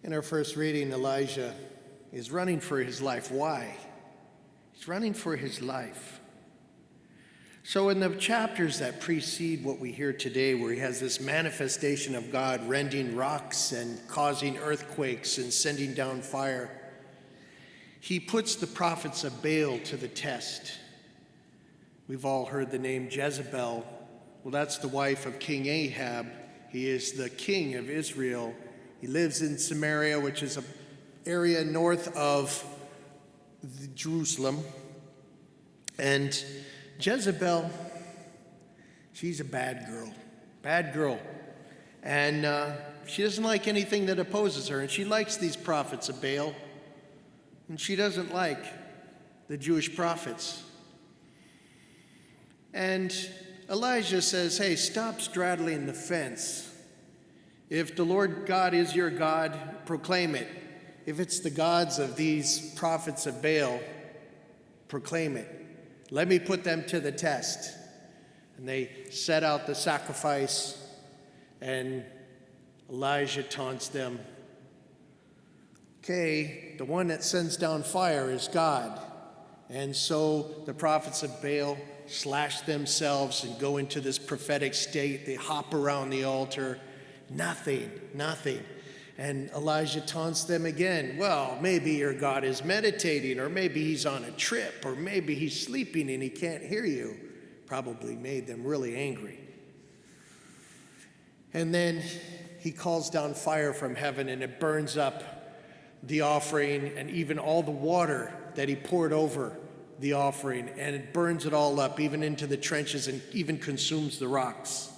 In our first reading, Elijah is running for his life. Why? He's running for his life. So in the chapters that precede what we hear today, where he has this manifestation of God rending rocks and causing earthquakes and sending down fire, he puts the prophets of Baal to the test. We've all heard the name Jezebel. Well, that's the wife of King Ahab. He is the king of Israel. He lives in Samaria, which is an area north of Jerusalem. And Jezebel, she's a bad girl. And she doesn't like anything that opposes her. And she likes these prophets of Baal. And she doesn't like the Jewish prophets. And Elijah says, hey, stop straddling the fence. If the Lord God is your God, proclaim it. If it's the gods of these prophets of Baal, proclaim it. Let me put them to the test. And they set out the sacrifice, and Elijah taunts them. Okay, the one that sends down fire is God. And so the prophets of Baal slash themselves and go into this prophetic state. They hop around the altar. Nothing. And Elijah taunts them again. Well, maybe your God is meditating, or maybe he's on a trip, or maybe he's sleeping and he can't hear you. Probably made them really angry. And then he calls down fire from heaven, and it burns up the offering and even all the water that he poured over the offering, and it burns it all up, even into the trenches, and even consumes the rocks.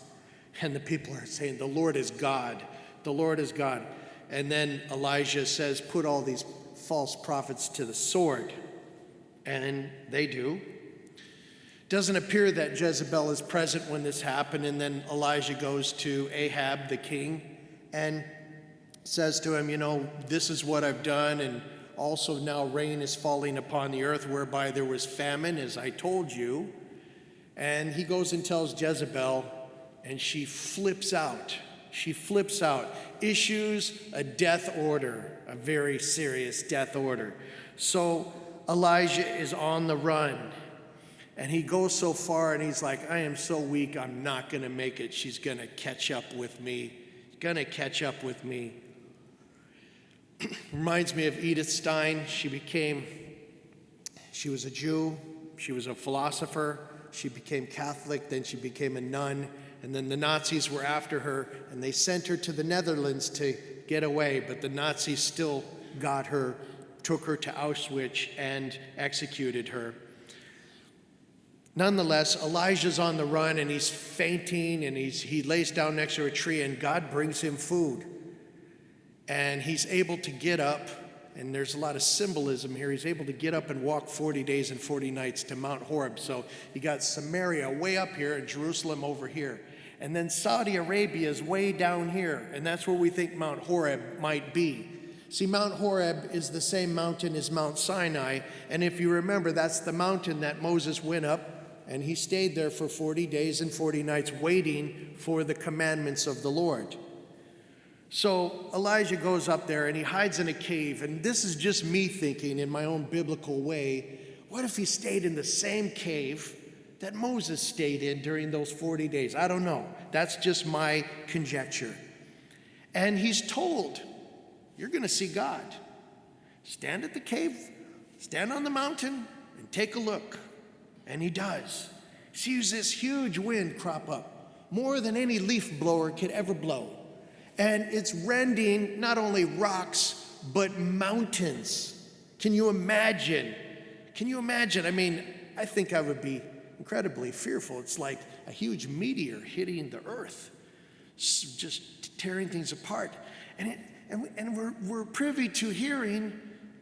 And the people are saying, the Lord is God. The Lord is God. And then Elijah says, put all these false prophets to the sword. And they do. Doesn't appear that Jezebel is present when this happened. And then Elijah goes to Ahab, the king, and says to him, this is what I've done. And also now rain is falling upon the earth, whereby there was famine, as I told you. And he goes and tells Jezebel, and she flips out, issues a death order, a very serious death order. So Elijah is on the run, and he goes so far, and he's like, I am so weak, I'm not going to make it. She's going to catch up with me. Reminds me of Edith Stein. She was a Jew, she was a philosopher, she became Catholic, then she became a nun. And then the Nazis were after her, and they sent her to the Netherlands to get away, but the Nazis still got her, took her to Auschwitz, and executed her. Nonetheless, Elijah's on the run, and he's fainting, and he lays down next to a tree, and God brings him food. And he's able to get up, and there's a lot of symbolism here. He's able to get up and walk 40 days and 40 nights to Mount Horeb. So you got Samaria way up here and Jerusalem over here. And then Saudi Arabia is way down here, and that's where we think Mount Horeb might be. See, Mount Horeb is the same mountain as Mount Sinai, and if you remember, that's the mountain that Moses went up, and he stayed there for 40 days and 40 nights waiting for the commandments of the Lord. So Elijah goes up there, and he hides in a cave, and this is just me thinking in my own biblical way, what if he stayed in the same cave that Moses stayed in during those 40 days? I don't know. That's just my conjecture. And he's told, you're going to see God. Stand at the cave, stand on the mountain, and take a look. And he does. He sees this huge wind crop up, more than any leaf blower could ever blow. And it's rending not only rocks, but mountains. Can you imagine? I mean, I think I would be incredibly fearful. It's like a huge meteor hitting the earth, just tearing things apart. And we're privy to hearing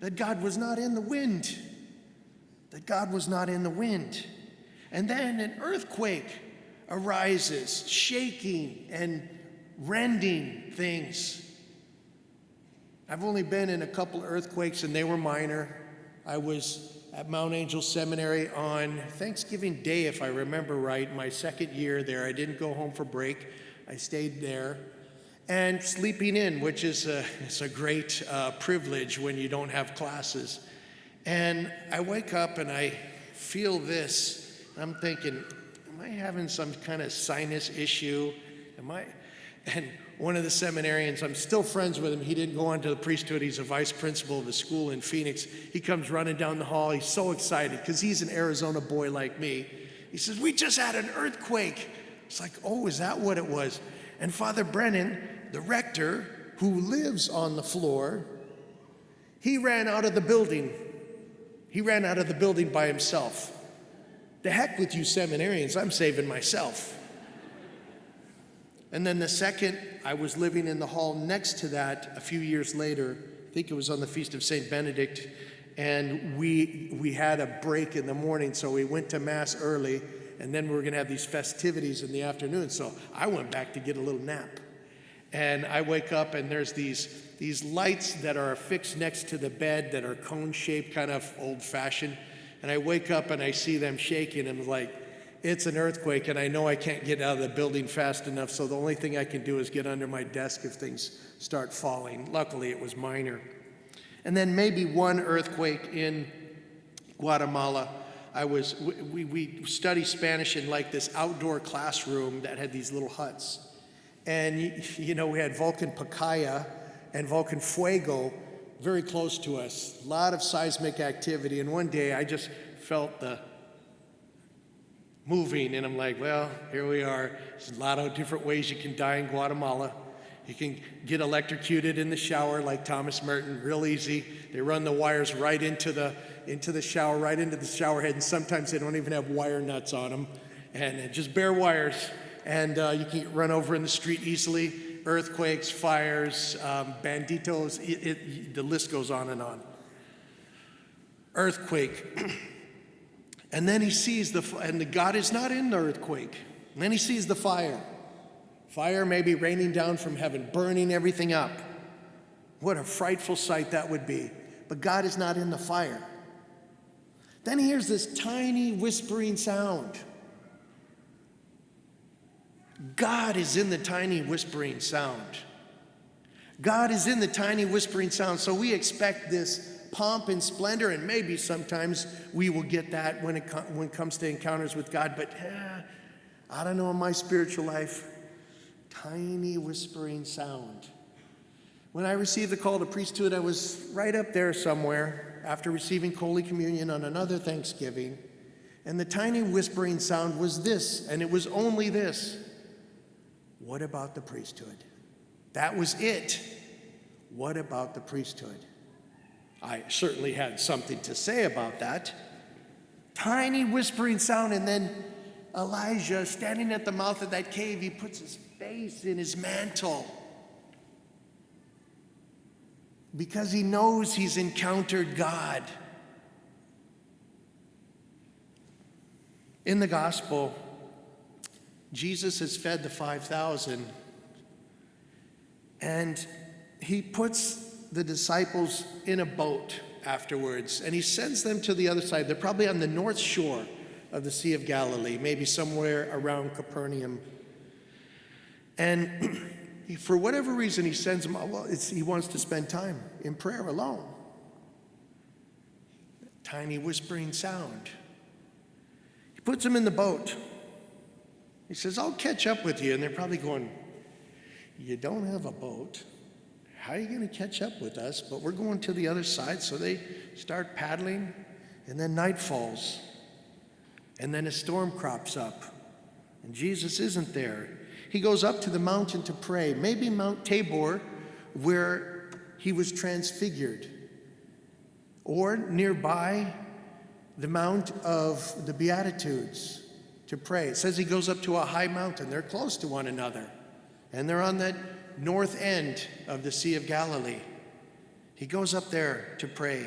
that God was not in the wind. And then an earthquake arises, shaking and rending things. I've only been in a couple earthquakes, and they were minor. I was at Mount Angel Seminary on Thanksgiving Day, if I remember right, my second year there. I didn't go home for break. I stayed there. and sleeping in, which is it's a great privilege when you don't have classes. And I wake up and I feel this. I'm thinking, am I having some kind of sinus issue? And one of the seminarians, I'm still friends with him. He didn't go on to the priesthood. He's a vice principal of a school in Phoenix. He comes running down the hall. He's so excited because he's an Arizona boy like me. He says, we just had an earthquake. It's like, oh, is that what it was? And Father Brennan, the rector, who lives on the floor, he ran out of the building. He ran out of the building by himself. The heck with you seminarians, I'm saving myself. And then the second, I was living in the hall next to that a few years later. I think it was on the Feast of St. Benedict, and we had a break in the morning, so we went to Mass early, and then we were going to have these festivities in the afternoon, so I went back to get a little nap. And I wake up, and there's these lights that are affixed next to the bed that are cone-shaped, kind of old-fashioned, and I wake up and I see them shaking, and I'm like, it's an earthquake, and I know I can't get out of the building fast enough, so the only thing I can do is get under my desk if things start falling. Luckily, it was minor. And then maybe one earthquake in Guatemala. We study Spanish in like this outdoor classroom that had these little huts. And, we had Volcan Pacaya and Volcan Fuego very close to us. A lot of seismic activity, and one day I just felt the moving, and I'm like, well, here we are. There's a lot of different ways you can die in Guatemala. You can get electrocuted in the shower like Thomas Merton, real easy. They run the wires right into the shower, right into the shower head, and sometimes they don't even have wire nuts on them, and just bare wires. And you can get run over in the street easily. Earthquakes, fires, banditos, the list goes on and on. Earthquake. And then he sees and God is not in the earthquake. And then he sees the fire. Fire may be raining down from heaven, burning everything up. What a frightful sight that would be. But God is not in the fire. Then he hears this tiny whispering sound. God is in the tiny whispering sound. God is in the tiny whispering sound. So we expect this pomp and splendor, and maybe sometimes we will get that when it comes to encounters with God, but I don't know, in my spiritual life, tiny whispering sound. When I received the call to priesthood, I was right up there somewhere after receiving Holy Communion on another Thanksgiving, and the tiny whispering sound was this, and it was only this: what about the priesthood? That was it. What about the priesthood? I certainly had something to say about that. Tiny whispering sound, and then Elijah, standing at the mouth of that cave, he puts his face in his mantle because he knows he's encountered God. In the gospel, Jesus has fed the 5,000, and he puts the disciples in a boat afterwards, and he sends them to the other side. They're probably on the north shore of the Sea of Galilee, maybe somewhere around Capernaum. And for whatever reason, he sends them, he wants to spend time in prayer alone. Tiny whispering sound. He puts them in the boat. He says, I'll catch up with you. And they're probably going, you don't have a boat. How are you going to catch up with us? But we're going to the other side. So they start paddling, and then night falls. And then a storm crops up, and Jesus isn't there. He goes up to the mountain to pray, maybe Mount Tabor, where he was transfigured, or nearby the Mount of the Beatitudes to pray. It says he goes up to a high mountain. They're close to one another, and they're on that north end of the Sea of Galilee. He goes up there to pray.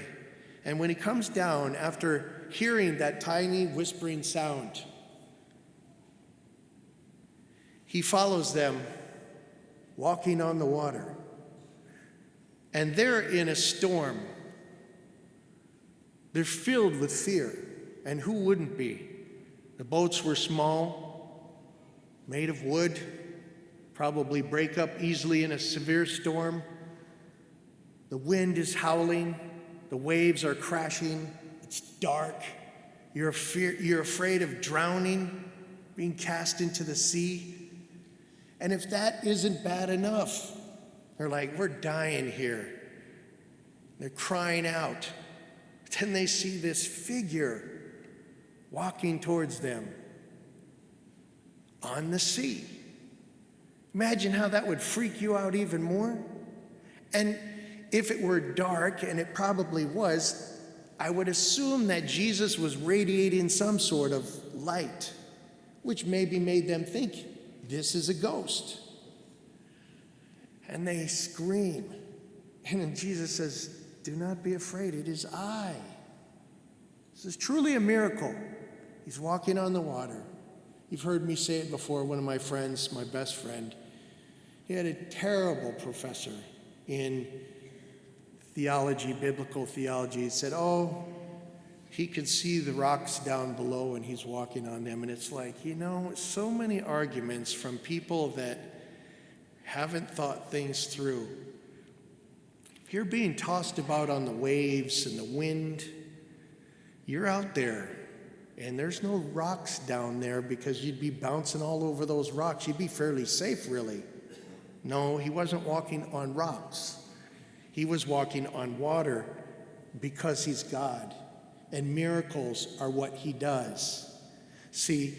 And when he comes down, after hearing that tiny whispering sound, he follows them walking on the water. And they're in a storm. They're filled with fear. And who wouldn't be? The boats were small, made of wood. probably break up easily in a severe storm. The wind is howling. The waves are crashing. It's dark. You're afraid of drowning, being cast into the sea. And if that isn't bad enough, they're like, we're dying here. They're crying out. Then they see this figure walking towards them on the sea. Imagine how that would freak you out even more. And if it were dark, and it probably was, I would assume that Jesus was radiating some sort of light, which maybe made them think, this is a ghost. And they scream. And then Jesus says, do not be afraid, it is I. This is truly a miracle. He's walking on the water. You've heard me say it before. One of my friends, my best friend, he had a terrible professor in theology, biblical theology. He said, he could see the rocks down below and he's walking on them. And it's like, so many arguments from people that haven't thought things through. If you're being tossed about on the waves and the wind, you're out there. And there's no rocks down there because you'd be bouncing all over those rocks. You'd be fairly safe, really. No, he wasn't walking on rocks. He was walking on water because he's God. And miracles are what he does. See,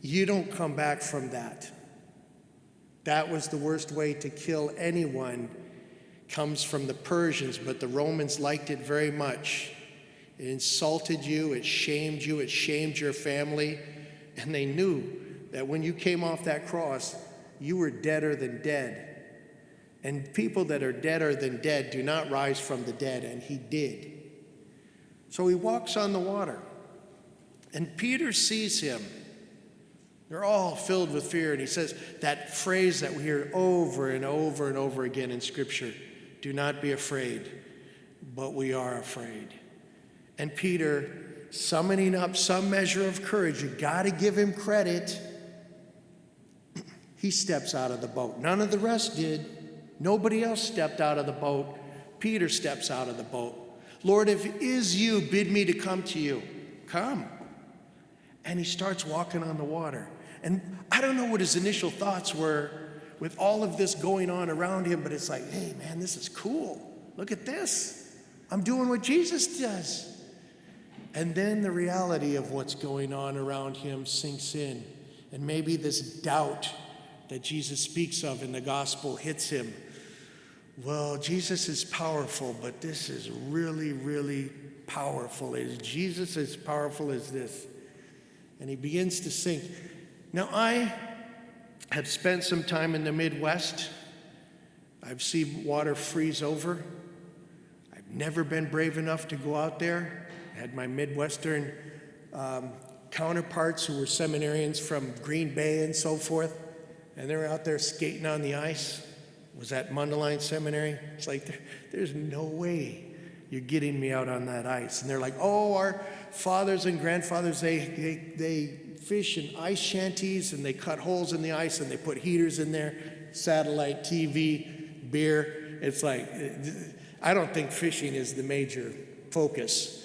you don't come back from that. That was the worst way to kill anyone. Comes from the Persians, but the Romans liked it very much. It insulted you, it shamed your family, and they knew that when you came off that cross, you were deader than dead. And people that are deader than dead do not rise from the dead, and he did. So he walks on the water, and Peter sees him. They're all filled with fear, and he says that phrase that we hear over and over and over again in Scripture, do not be afraid, but we are afraid. And Peter, summoning up some measure of courage, you got to give him credit, he steps out of the boat. None of the rest did. Nobody else stepped out of the boat. Peter steps out of the boat. Lord, if it is you, bid me to come to you. Come. And he starts walking on the water. And I don't know what his initial thoughts were with all of this going on around him, but it's like, hey, man, this is cool. Look at this. I'm doing what Jesus does. And then the reality of what's going on around him sinks in. And maybe this doubt that Jesus speaks of in the gospel hits him. Well, Jesus is powerful, but this is really, really powerful. Is Jesus as powerful as this? And he begins to sink. Now, I have spent some time in the Midwest. I've seen water freeze over. I've never been brave enough to go out there. I had my Midwestern counterparts who were seminarians from Green Bay and so forth, and they were out there skating on the ice. It was at Mundelein Seminary. It's like, there's no way you're getting me out on that ice. And they're like, our fathers and grandfathers, they fish in ice shanties, and they cut holes in the ice, and they put heaters in there, satellite TV, beer. It's like, I don't think fishing is the major focus.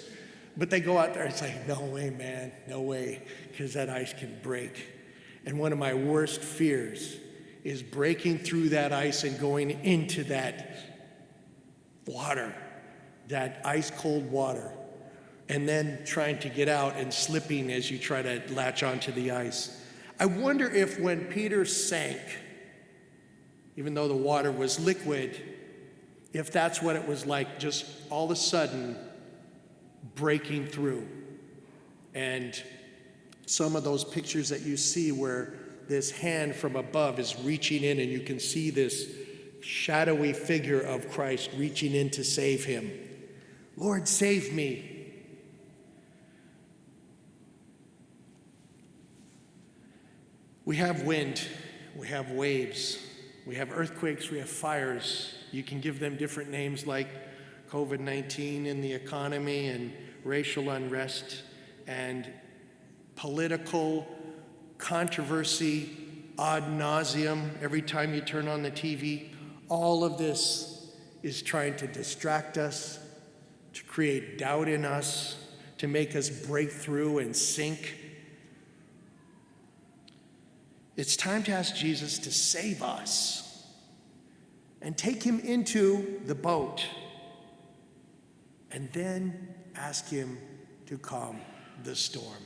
But they go out there, it's like, no way, man, no way, because that ice can break. And one of my worst fears is breaking through that ice and going into that water, that ice-cold water, and then trying to get out and slipping as you try to latch onto the ice. I wonder if when Peter sank, even though the water was liquid, if that's what it was like, just all of a sudden breaking through. And some of those pictures that you see where this hand from above is reaching in and you can see this shadowy figure of Christ reaching in to save him. Lord, save me. We have wind, we have waves, we have earthquakes, we have fires. You can give them different names like COVID-19 and the economy and racial unrest and political controversy ad nauseum every time you turn on the TV. All of this is trying to distract us, to create doubt in us, to make us break through and sink. It's time to ask Jesus to save us and take him into the boat, and then ask him to calm the storm.